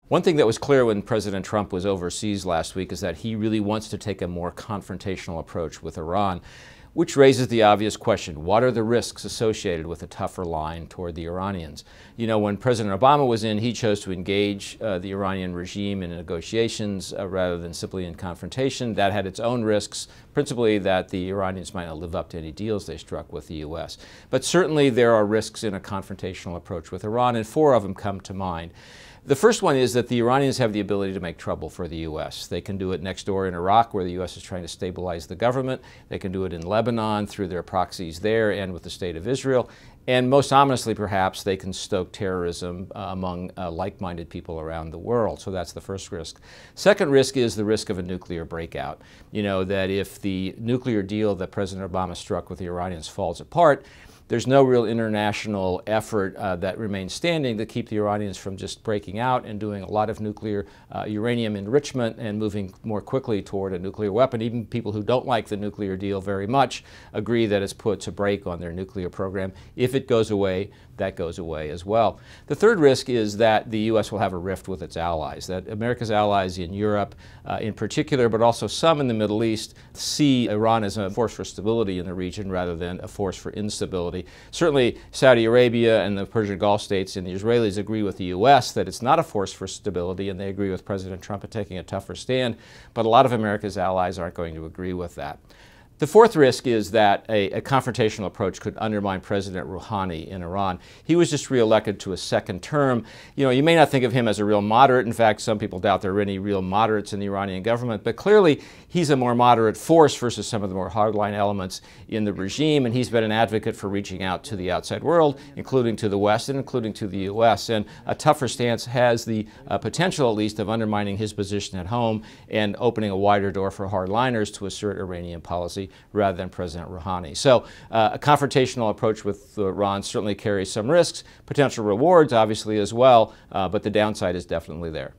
One thing that was clear when President Trump was overseas last week is that he really wants to take a more confrontational approach with Iran, which raises the obvious question: what are the risks associated with a tougher line toward the Iranians? You know, when President Obama was in, he chose to engage the Iranian regime in negotiations rather than simply in confrontation. That had its own risks, principally that the Iranians might not live up to any deals they struck with the U.S. But certainly there are risks in a confrontational approach with Iran, and four of them come to mind. The first one is that the Iranians have the ability to make trouble for the U.S. They can do it next door in Iraq, where the U.S. is trying to stabilize the government. They can do it in Lebanon through their proxies there and with the State of Israel. And most ominously, perhaps, they can stoke terrorism among like-minded people around the world. So that's the first risk. Second risk is the risk of a nuclear breakout. You know, that if the nuclear deal that President Obama struck with the Iranians falls apart, there's no real international effort that remains standing to keep the Iranians from just breaking out and doing a lot of nuclear uranium enrichment and moving more quickly toward a nuclear weapon. Even people who don't like the nuclear deal very much agree that it's puts a brake on their nuclear program. If it goes away, that goes away as well. The third risk is that the U.S. will have a rift with its allies, that America's allies in Europe in particular, but also some in the Middle East, see Iran as a force for stability in the region rather than a force for instability. Certainly Saudi Arabia and the Persian Gulf states and the Israelis agree with the U.S. that it's not a force for stability, and they agree with President Trump in taking a tougher stand, but a lot of America's allies aren't going to agree with that. The fourth risk is that a confrontational approach could undermine President Rouhani in Iran. He was just reelected to a second term. You know, you may not think of him as a real moderate. In fact, some people doubt there are any real moderates in the Iranian government, but clearly he's a more moderate force versus some of the more hardline elements in the regime, and he's been an advocate for reaching out to the outside world, including to the West and including to the U.S. And a tougher stance has the potential, at least, of undermining his position at home and opening a wider door for hardliners to assert Iranian policy rather than President Rouhani. So a confrontational approach with Iran certainly carries some risks, potential rewards obviously as well, but the downside is definitely there.